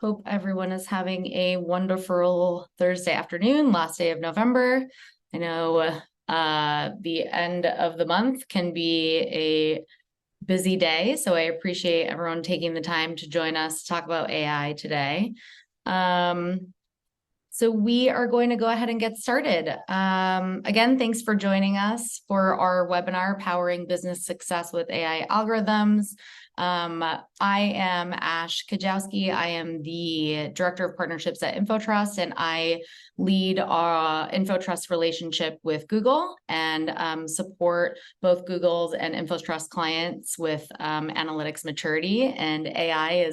Hope everyone is having a wonderful Thursday afternoon, last day of November. I know the end of the month can be a busy day, so I appreciate everyone taking the time to join us to talk about AI today. So we are going to go ahead and get started. Again, thanks for joining us for our webinar, Powering Business Success with AI Algorithms. I am Ash Kajowski. I am the Director of Partnerships at InfoTrust, and I lead our InfoTrust relationship with Google and support both Google's and InfoTrust clients with analytics maturity. And AI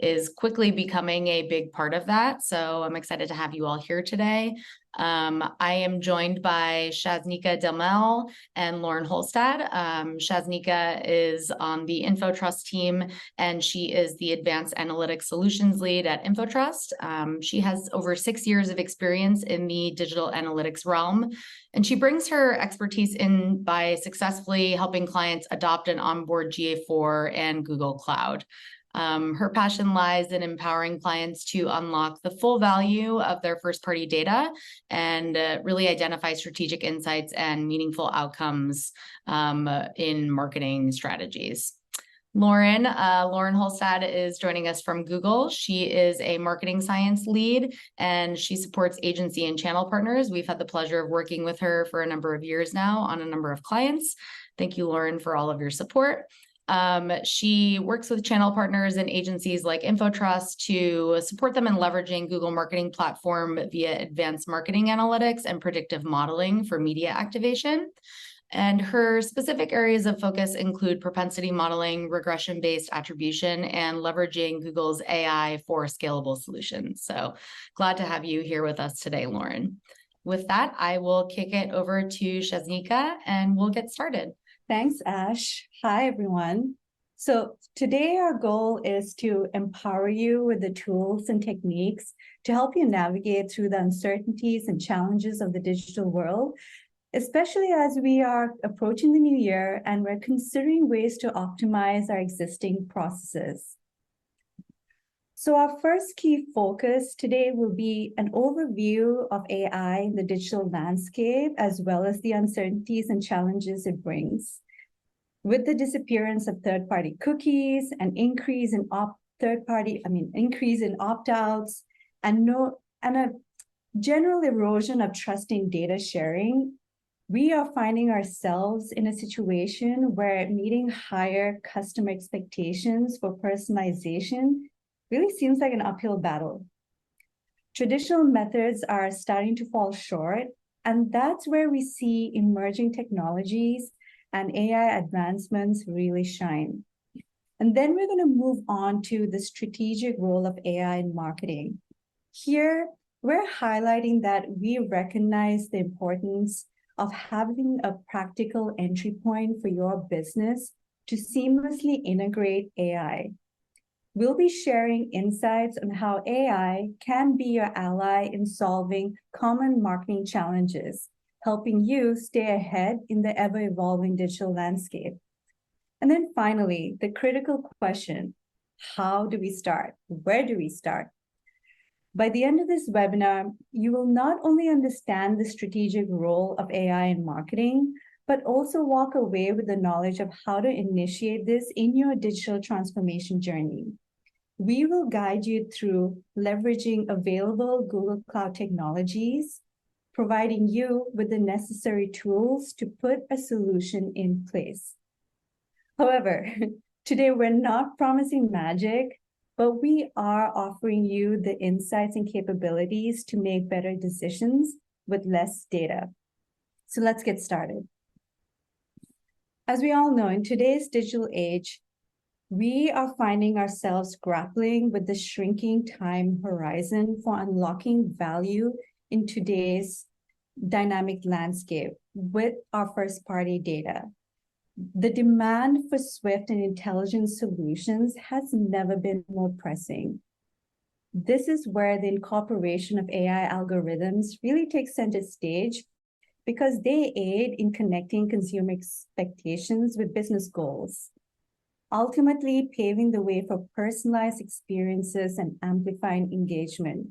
is quickly becoming a big part of that. So I'm excited to have you all here today. I am joined by Shaznika Delmel and Lauren Holstad. Shaznika is on the InfoTrust team, and she is the Advanced Analytics Solutions Lead at InfoTrust. She has over 6 years of experience in the digital analytics realm, and she brings her expertise in by successfully helping clients adopt and onboard GA4 and Google Cloud. Her passion lies in empowering clients to unlock the full value of their first-party data and really identify strategic insights and meaningful outcomes in marketing strategies. Lauren Holstad is joining us from Google. She is a marketing science lead, and she supports agency and channel partners. We've had the pleasure of working with her for a number of years now on a number of clients. Thank you, Lauren, for all of your support. She works with channel partners and agencies like InfoTrust to support them in leveraging Google Marketing Platform via advanced marketing analytics and predictive modeling for media activation. And her specific areas of focus include propensity modeling, regression-based attribution, and leveraging Google's AI for scalable solutions. So glad to have you here with us today, Lauren. With that, I will kick it over to Shaznika and we'll get started. Thanks, Ash. Hi, everyone. So today our goal is to empower you with the tools and techniques to help you navigate through the uncertainties and challenges of the digital world, especially as we are approaching the new year and we're considering ways to optimize our existing processes. So our first key focus today will be an overview of AI in the digital landscape, as well as the uncertainties and challenges it brings. With the disappearance of third-party cookies, an increase in opt-outs, and a general erosion of trusting data sharing, we are finding ourselves in a situation where meeting higher customer expectations for personalization really seems like an uphill battle. Traditional methods are starting to fall short, and that's where we see emerging technologies and AI advancements really shine. And then we're going to move on to the strategic role of AI in marketing. Here, we're highlighting that we recognize the importance of having a practical entry point for your business to seamlessly integrate AI. We'll be sharing insights on how AI can be your ally in solving common marketing challenges, helping you stay ahead in the ever-evolving digital landscape. And then finally, the critical question, how do we start? Where do we start? By the end of this webinar, you will not only understand the strategic role of AI in marketing, but also walk away with the knowledge of how to initiate this in your digital transformation journey. We will guide you through leveraging available Google Cloud technologies, providing you with the necessary tools to put a solution in place. However, today we're not promising magic, but we are offering you the insights and capabilities to make better decisions with less data. So let's get started. As we all know, in today's digital age, we are finding ourselves grappling with the shrinking time horizon for unlocking value in today's dynamic landscape with our first-party data. The demand for swift and intelligent solutions has never been more pressing. This is where the incorporation of AI algorithms really takes center stage because they aid in connecting consumer expectations with business goals. ultimately paving the way for personalized experiences and amplifying engagement.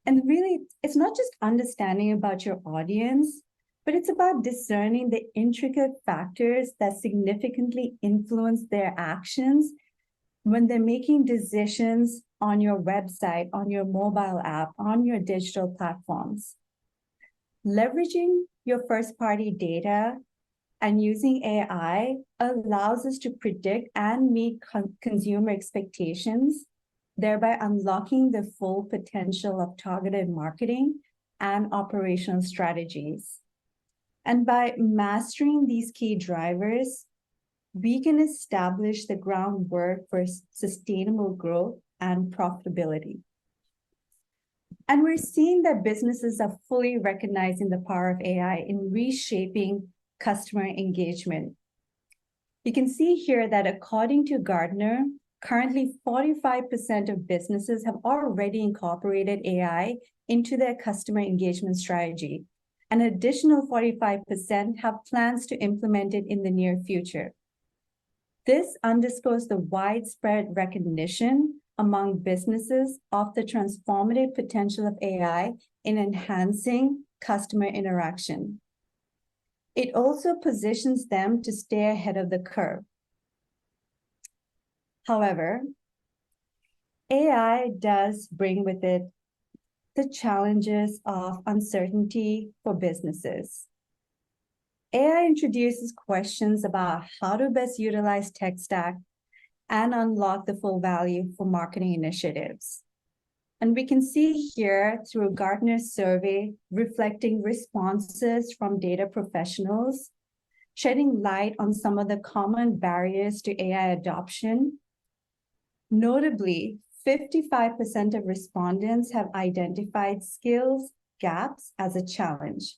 And really, it's not just understanding about your audience, but it's about discerning the intricate factors that significantly influence their actions when they're making decisions on your website, on your mobile app, on your digital platforms. Leveraging your first-party data and using AI allows us to predict and meet consumer expectations, thereby unlocking the full potential of targeted marketing and operational strategies. And by mastering these key drivers, we can establish the groundwork for sustainable growth and profitability. And we're seeing that businesses are fully recognizing the power of AI in reshaping customer engagement. You can see here that according to Gartner, currently 45% of businesses have already incorporated AI into their customer engagement strategy. An additional 45% have plans to implement it in the near future. This underscores the widespread recognition among businesses of the transformative potential of AI in enhancing customer interaction. It also positions them to stay ahead of the curve. However, AI does bring with it the challenges of uncertainty for businesses. AI introduces questions about how to best utilize tech stack and unlock the full value for marketing initiatives. And we can see here through Gartner's survey reflecting responses from data professionals, shedding light on some of the common barriers to AI adoption. Notably, 55% of respondents have identified skills gaps as a challenge.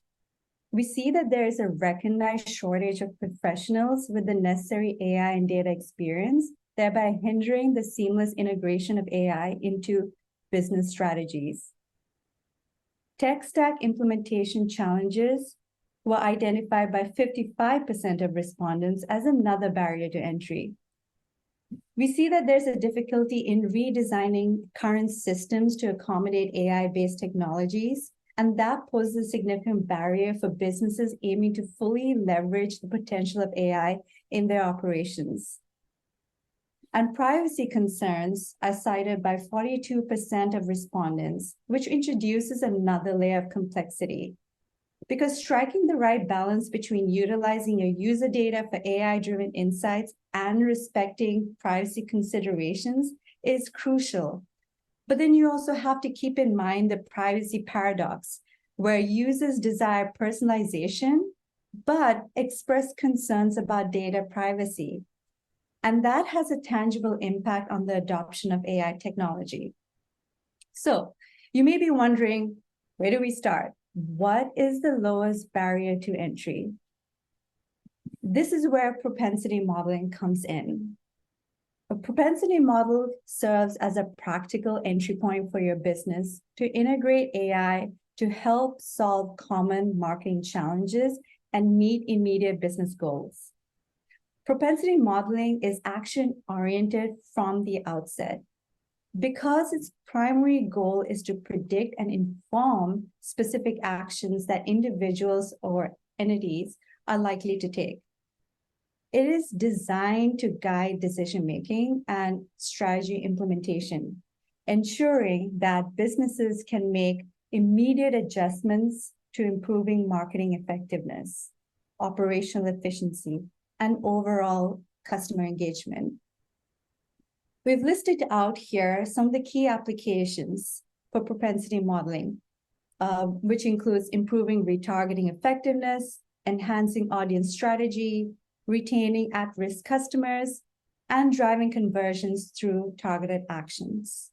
We see that there is a recognized shortage of professionals with the necessary AI and data experience, thereby hindering the seamless integration of AI into business strategies. Tech stack implementation challenges were identified by 55% of respondents as another barrier to entry. We see that there's a difficulty in redesigning current systems to accommodate AI-based technologies, and that poses a significant barrier for businesses aiming to fully leverage the potential of AI in their operations. And privacy concerns are cited by 42% of respondents, which introduces another layer of complexity. Because striking the right balance between utilizing your user data for AI-driven insights and respecting privacy considerations is crucial. But then you also have to keep in mind the privacy paradox, where users desire personalization, but express concerns about data privacy. And that has a tangible impact on the adoption of AI technology. So you may be wondering, where do we start? What is the lowest barrier to entry? This is where propensity modeling comes in. A propensity model serves as a practical entry point for your business to integrate AI to help solve common marketing challenges and meet immediate business goals. Propensity modeling is action-oriented from the outset because its primary goal is to predict and inform specific actions that individuals or entities are likely to take. It is designed to guide decision-making and strategy implementation, ensuring that businesses can make immediate adjustments to improving marketing effectiveness, operational efficiency, and overall customer engagement. We've listed out here some of the key applications for propensity modeling, which includes improving retargeting effectiveness, enhancing audience strategy, retaining at-risk customers, and driving conversions through targeted actions.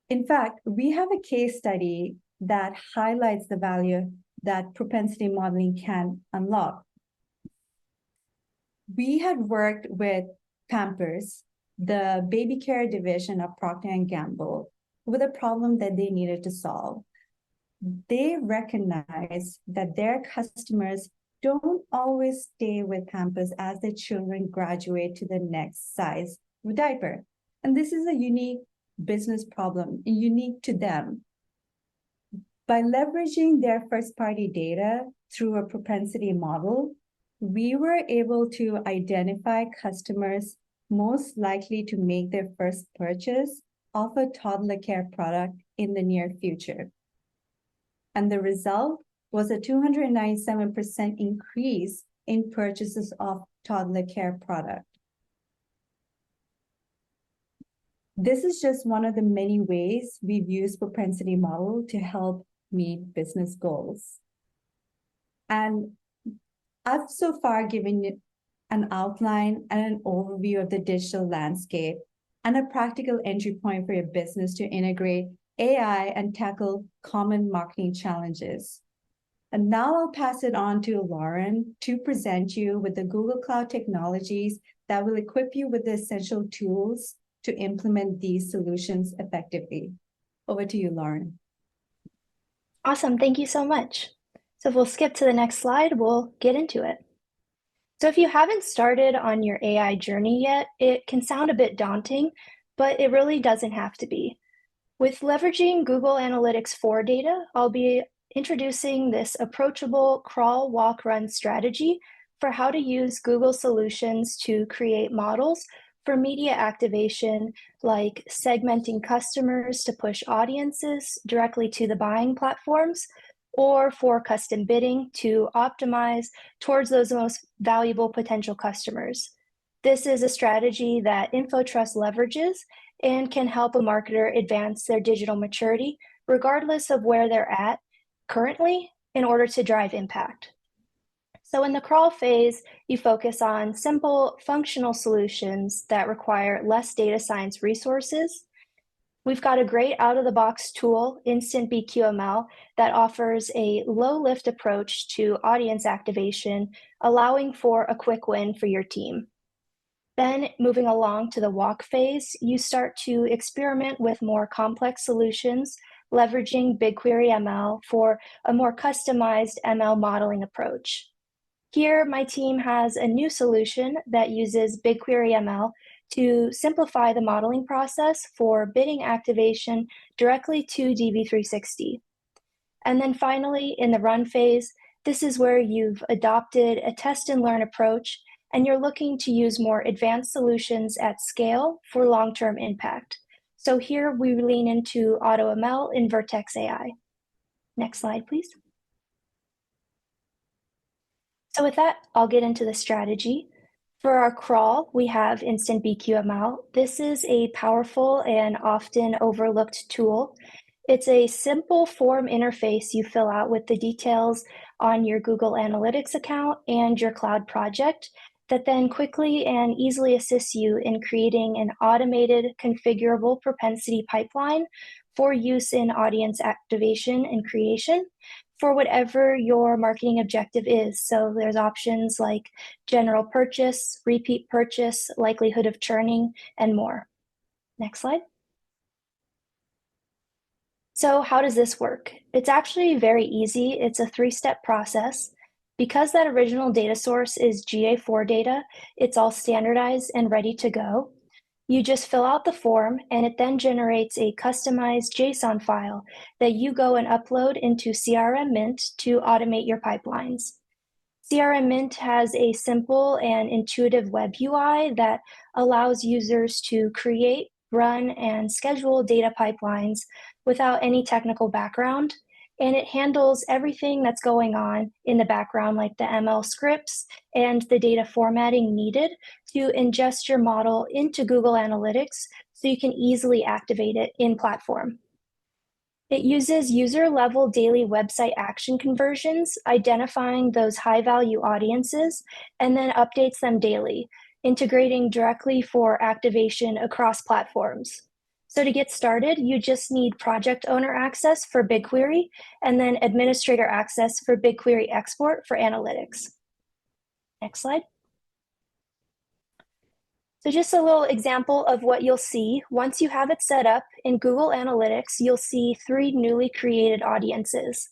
In fact, we have a case study that highlights the value that propensity modeling can unlock. We had worked with Pampers, the baby care division of Procter & Gamble, with a problem that they needed to solve. They recognized that their customers don't always stay with Pampers as their children graduate to the next size of diaper. And this is a unique business problem, unique to them. By leveraging their first-party data through a propensity model, we were able to identify customers most likely to make their first purchase of a toddler care product in the near future. And the result was a 297% increase in purchases of toddler care product. This is just one of the many ways we've used propensity model to help meet business goals. And I've so far given you an outline and an overview of the digital landscape and a practical entry point for your business to integrate AI and tackle common marketing challenges. And now I'll pass it on to Lauren to present you with the Google Cloud technologies that will equip you with the essential tools to implement these solutions effectively. Over to you, Lauren. Awesome, thank you so much. So if we'll skip to the next slide, we'll get into it. So if you haven't started on your AI journey yet, it can sound a bit daunting, but it really doesn't have to be. With leveraging Google Analytics 4 data, I'll be introducing this approachable crawl, walk, run strategy for how to use Google solutions to create models for media activation, like segmenting customers to push audiences directly to the buying platforms, or for custom bidding to optimize towards those most valuable potential customers. This is a strategy that InfoTrust leverages and can help a marketer advance their digital maturity, regardless of where they're at currently, in order to drive impact. So in the crawl phase, you focus on simple functional solutions that require less data science resources. We've got a great out-of-the-box tool, Instant BQML, that offers a low-lift approach to audience activation, allowing for a quick win for your team. Then, moving along to the walk phase, you start to experiment with more complex solutions, leveraging BigQuery ML for a more customized ML modeling approach. Here, my team has a new solution that uses BigQuery ML to simplify the modeling process for bidding activation directly to DV360. And then finally, in the run phase, this is where you've adopted a test and learn approach, and you're looking to use more advanced solutions at scale for long-term impact. So here we lean into AutoML in Vertex AI. Next slide, please. So with that, I'll get into the strategy. For our crawl, we have Instant BQML. This is a powerful and often overlooked tool. It's a simple form interface you fill out with the details on your Google Analytics account and your cloud project that then quickly and easily assists you in creating an automated configurable propensity pipeline for use in audience activation and creation for whatever your marketing objective is. So there's options like general purchase, repeat purchase, likelihood of churning, and more. Next slide. So how does this work? It's actually very easy. It's a 3-step process. Because that original data source is GA4 data, it's all standardized and ready to go. You just fill out the form, and it then generates a customized JSON file that you go and upload into CRM Mint to automate your pipelines. CRM Mint has a simple and intuitive web UI that allows users to create, run, and schedule data pipelines without any technical background. And it handles everything that's going on in the background, like the ML scripts and the data formatting needed to ingest your model into Google Analytics so you can easily activate it in platform. It uses user-level daily website action conversions, identifying those high-value audiences, and then updates them daily, integrating directly for activation across platforms. So to get started, you just need project owner access for BigQuery and then administrator access for BigQuery export for analytics. Next slide. So just a little example of what you'll see. Once you have it set up in Google Analytics, you'll see 3 newly created audiences.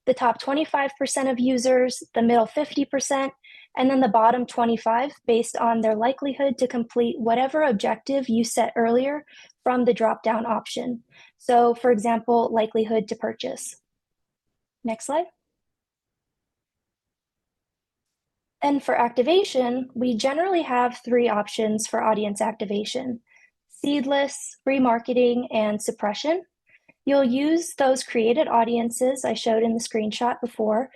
the top 25% of users, the middle 50%, and then the bottom 25 based on their likelihood to complete whatever objective you set earlier from the drop-down option. So for example, likelihood to purchase. Next slide. And for activation, we generally have 3 options for audience activation: seedless, remarketing, and suppression. You'll use those created audiences I showed in the screenshot before,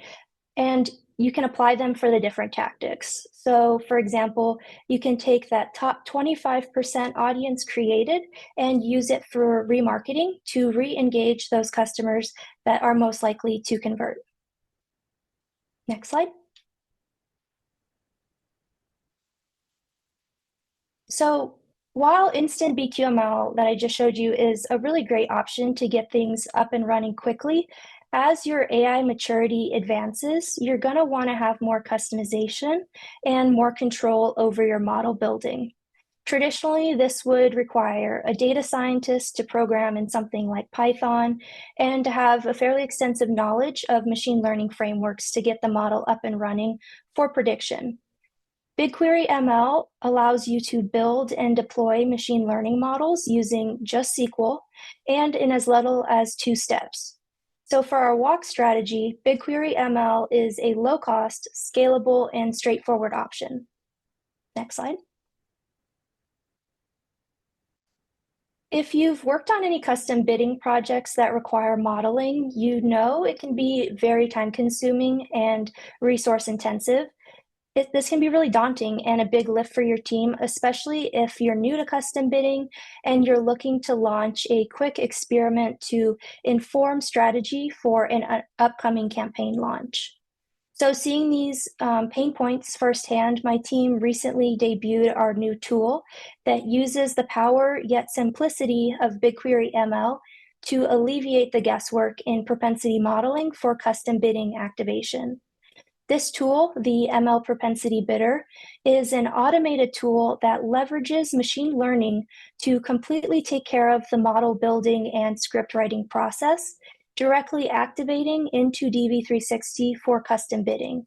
and you can apply them for the different tactics. So for example, you can take that top 25% audience created and use it for remarketing to re-engage those customers that are most likely to convert. Next slide. So while Instant BQML that I just showed you is a really great option to get things up and running quickly, as your AI maturity advances, you're going to want to have more customization and more control over your model building. Traditionally, this would require a data scientist to program in something like Python and to have a fairly extensive knowledge of machine learning frameworks to get the model up and running for prediction. BigQuery ML allows you to build and deploy machine learning models using just SQL and in as little as 2 steps. So for our walk strategy, BigQuery ML is a low-cost, scalable, and straightforward option. Next slide. If you've worked on any custom bidding projects that require modeling, you know it can be very time-consuming and resource-intensive. This can be really daunting and a big lift for your team, especially if you're new to custom bidding and you're looking to launch a quick experiment to inform strategy for an upcoming campaign launch. So seeing these pain points firsthand, my team recently debuted our new tool that uses the power yet simplicity of BigQuery ML to alleviate the guesswork in propensity modeling for custom bidding activation. This tool, the ML Propensity Bidder, is an automated tool that leverages machine learning to completely take care of the model building and script writing process, directly activating into DV360 for custom bidding.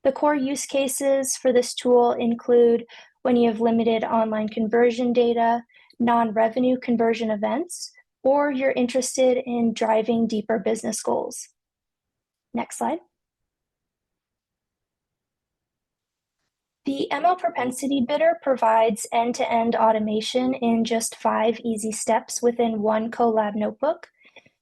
The core use cases for this tool include when you have limited online conversion data, non-revenue conversion events, or you're interested in driving deeper business goals. Next slide. The ML Propensity Bidder provides end-to-end automation in just 5 easy steps within one Colab notebook.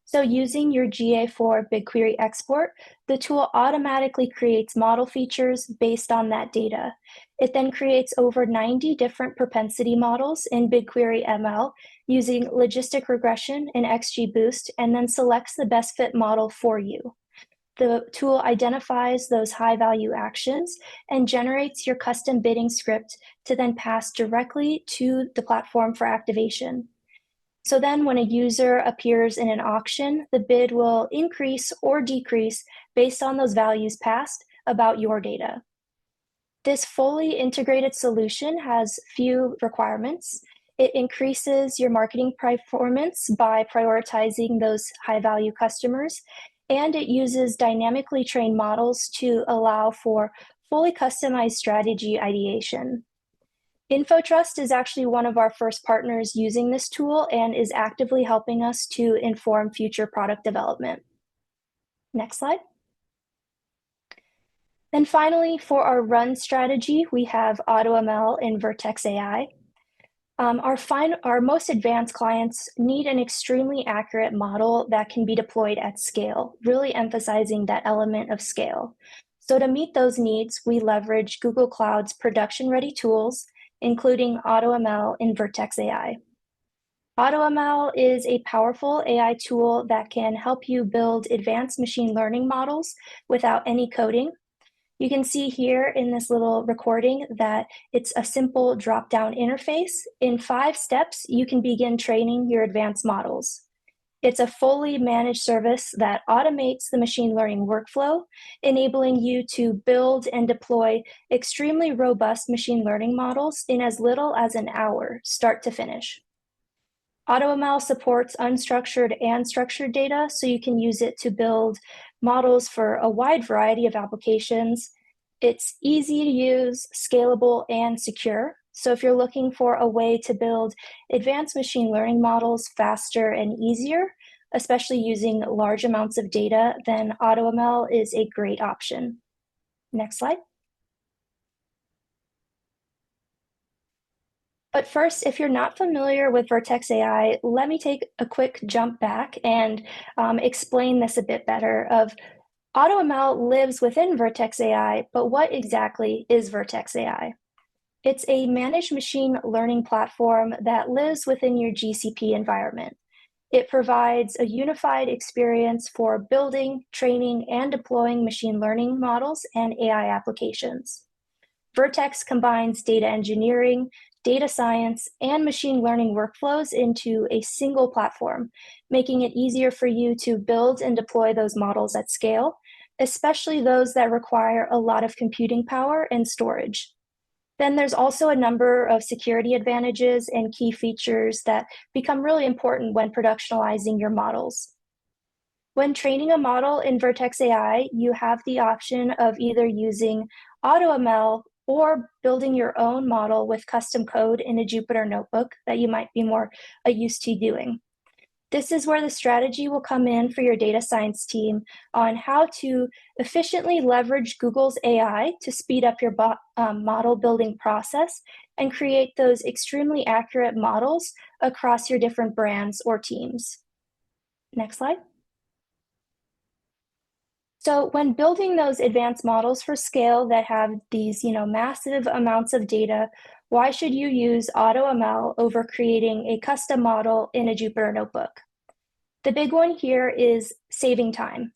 So using your GA4 BigQuery export, the tool automatically creates model features based on that data. It then creates over 90 different propensity models in BigQuery ML using logistic regression and XGBoost, and then selects the best fit model for you. The tool identifies those high-value actions and generates your custom bidding script to then pass directly to the platform for activation. So then when a user appears in an auction, the bid will increase or decrease based on those values passed about your data. This fully integrated solution has few requirements. It increases your marketing performance by prioritizing those high-value customers, and it uses dynamically trained models to allow for fully customized strategy ideation. InfoTrust is actually one of our first partners using this tool and is actively helping us to inform future product development. Next slide. Then finally, for our run strategy, we have AutoML and Vertex AI. Our most advanced clients need an extremely accurate model that can be deployed at scale, really emphasizing that element of scale. So to meet those needs, we leverage Google Cloud's production-ready tools, including AutoML and Vertex AI. AutoML is a powerful AI tool that can help you build advanced machine learning models without any coding. You can see here in this little recording that it's a simple drop-down interface. In 5 steps, you can begin training your advanced models. It's a fully managed service that automates the machine learning workflow, enabling you to build and deploy extremely robust machine learning models in as little as an hour, start to finish. AutoML supports unstructured and structured data, so you can use it to build models for a wide variety of applications. It's easy to use, scalable, and secure. So if you're looking for a way to build advanced machine learning models faster and easier, especially using large amounts of data, then AutoML is a great option. Next slide. But first, if you're not familiar with Vertex AI, let me take a quick jump back and explain this a bit better. AutoML lives within Vertex AI, but what exactly is Vertex AI? It's a managed machine learning platform that lives within your GCP environment. It provides a unified experience for building, training, and deploying machine learning models and AI applications. Vertex combines data engineering, data science, and machine learning workflows into a single platform, making it easier for you to build and deploy those models at scale, especially those that require a lot of computing power and storage. Then there's also a number of security advantages and key features that become really important when productionalizing your models. When training a model in Vertex AI, you have the option of either using AutoML or building your own model with custom code in a Jupyter notebook that you might be more used to doing. This is where the strategy will come in for your data science team on how to efficiently leverage Google's AI to speed up your model building process and create those extremely accurate models across your different brands or teams. Next slide. So when building those advanced models for scale that have these, massive amounts of data, why should you use AutoML over creating a custom model in a Jupyter notebook? The big one here is saving time.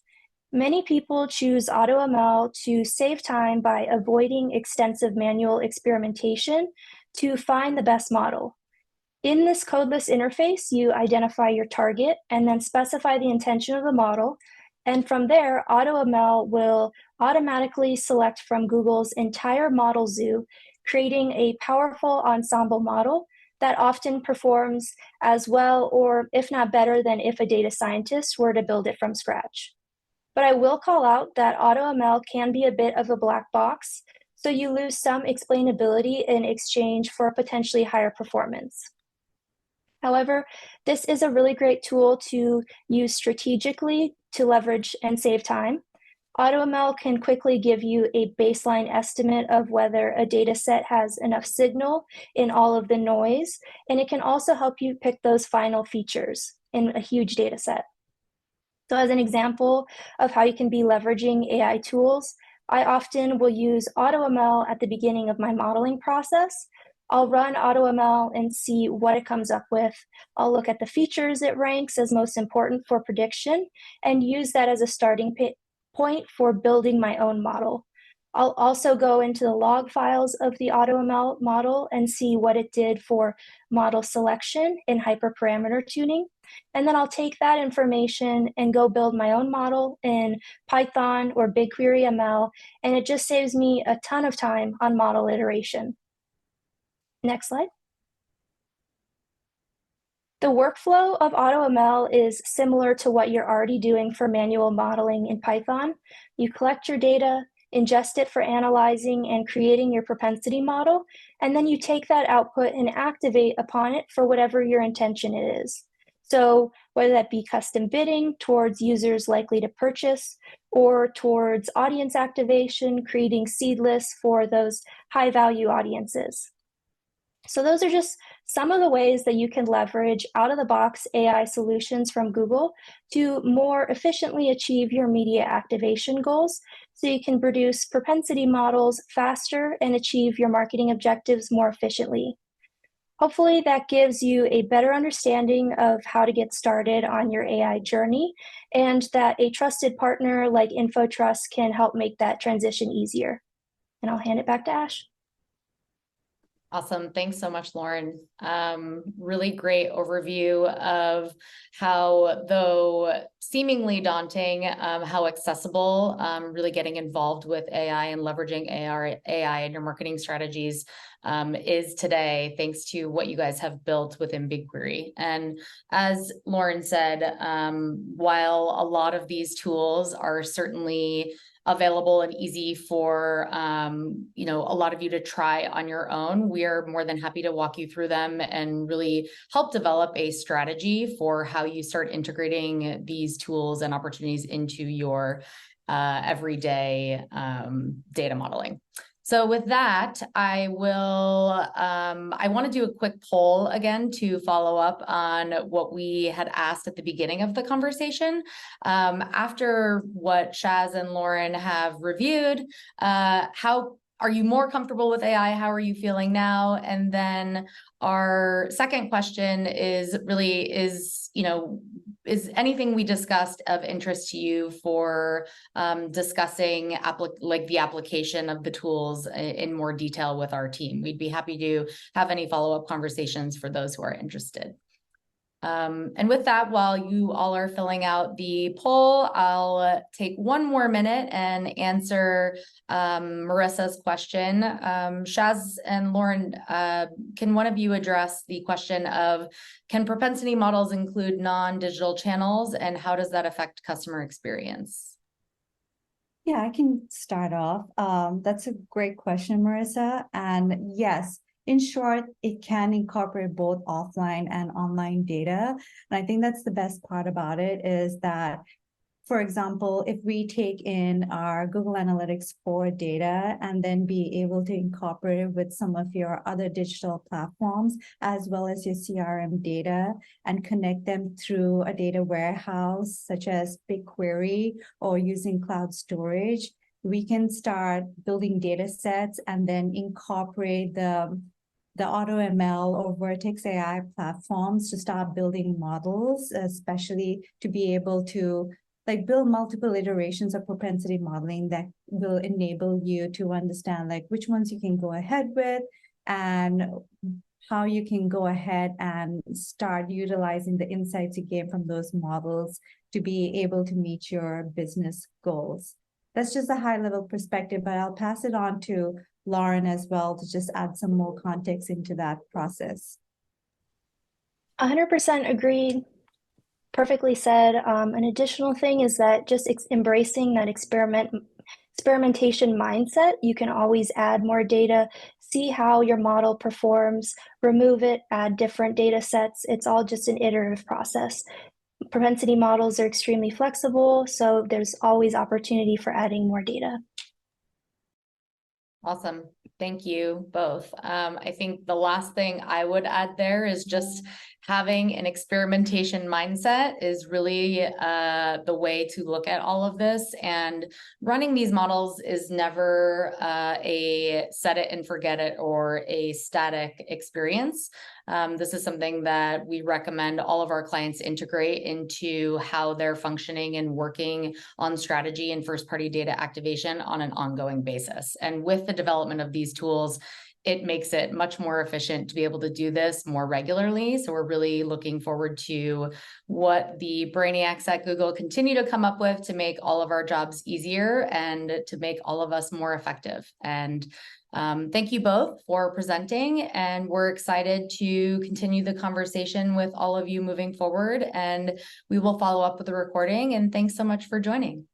Many people choose AutoML to save time by avoiding extensive manual experimentation to find the best model. In this codeless interface, you identify your target and then specify the intention of the model. And from there, AutoML will automatically select from Google's entire model zoo, creating a powerful ensemble model that often performs as well or if not better than if a data scientist were to build it from scratch. But I will call out that AutoML can be a bit of a black box, so you lose some explainability in exchange for potentially higher performance. However, this is a really great tool to use strategically to leverage and save time. AutoML can quickly give you a baseline estimate of whether a data set has enough signal in all of the noise, and it can also help you pick those final features in a huge data set. So as an example of how you can be leveraging AI tools, I often will use AutoML at the beginning of my modeling process. I'll run AutoML and see what it comes up with. I'll look at the features it ranks as most important for prediction and use that as a starting point for building my own model. I'll also go into the log files of the AutoML model and see what it did for model selection and hyperparameter tuning. And then I'll take that information and go build my own model in Python or BigQuery ML, and it just saves me a ton of time on model iteration. Next slide. The workflow of AutoML is similar to what you're already doing for manual modeling in Python. You collect your data, ingest it for analyzing and creating your propensity model, and then you take that output and activate upon it for whatever your intention is. So whether that be custom bidding towards users likely to purchase, or towards audience activation, creating seed lists for those high-value audiences. So those are just some of the ways that you can leverage out-of-the-box AI solutions from Google to more efficiently achieve your media activation goals, so you can produce propensity models faster and achieve your marketing objectives more efficiently. Hopefully that gives you a better understanding of how to get started on your AI journey, and that a trusted partner like InfoTrust can help make that transition easier. And I'll hand it back to Ash. Awesome. Thanks so much, Lauren. Really great overview of how, though seemingly daunting, how accessible really getting involved with AI and leveraging AI in your marketing strategies is today, thanks to what you guys have built within BigQuery. And as Lauren said, while a lot of these tools are certainly available and easy for a lot of you to try on your own, we are more than happy to walk you through them and really help develop a strategy for how you start integrating these tools and opportunities into your everyday data modeling. So with that, I want to do a quick poll again to follow up on what we had asked at the beginning of the conversation. After what Shaz and Lauren have reviewed, how are you more comfortable with AI? How are you feeling now? And then our second question is really, is anything we discussed of interest to you for discussing the application of the tools in more detail with our team? We'd be happy to have any follow-up conversations for those who are interested. And with that, while you all are filling out the poll, I'll take one more minute and answer Marissa's question. Shaz and Lauren, can one of you address the question of, can propensity models include non-digital channels, and how does that affect customer experience? Yeah, I can start off. That's a great question, Marissa. And yes, in short, it can incorporate both offline and online data. And I think that's the best part about it is that, for example, if we take in our Google Analytics 4 data and then be able to incorporate it with some of your other digital platforms, as well as your CRM data, and connect them through a data warehouse, such as BigQuery or using cloud storage, we can start building data sets and then incorporate the AutoML or Vertex AI platforms to start building models, especially to be able to build multiple iterations of propensity modeling that will enable you to understand which ones you can go ahead with and how you can go ahead and start utilizing the insights you gain from those models to be able to meet your business goals. That's just a high-level perspective, but I'll pass it on to Lauren as well to just add some more context into that process. 100% agreed. Perfectly said. An additional thing is that just embracing that experimentation mindset, you can always add more data, see how your model performs, remove it, add different data sets. It's all just an iterative process. Propensity models are extremely flexible, so there's always opportunity for adding more data. Awesome. Thank you both. I think the last thing I would add there is just having an experimentation mindset is really the way to look at all of this. And running these models is never a set it and forget it or a static experience. This is something that we recommend all of our clients integrate into how they're functioning and working on strategy and first-party data activation on an ongoing basis. And with the development of these tools, it makes it much more efficient to be able to do this more regularly. So we're really looking forward to what the brainiacs at Google continue to come up with to make all of our jobs easier and to make all of us more effective. And thank you both for presenting, and we're excited to continue the conversation with all of you moving forward, and we will follow up with the recording, and thanks so much for joining.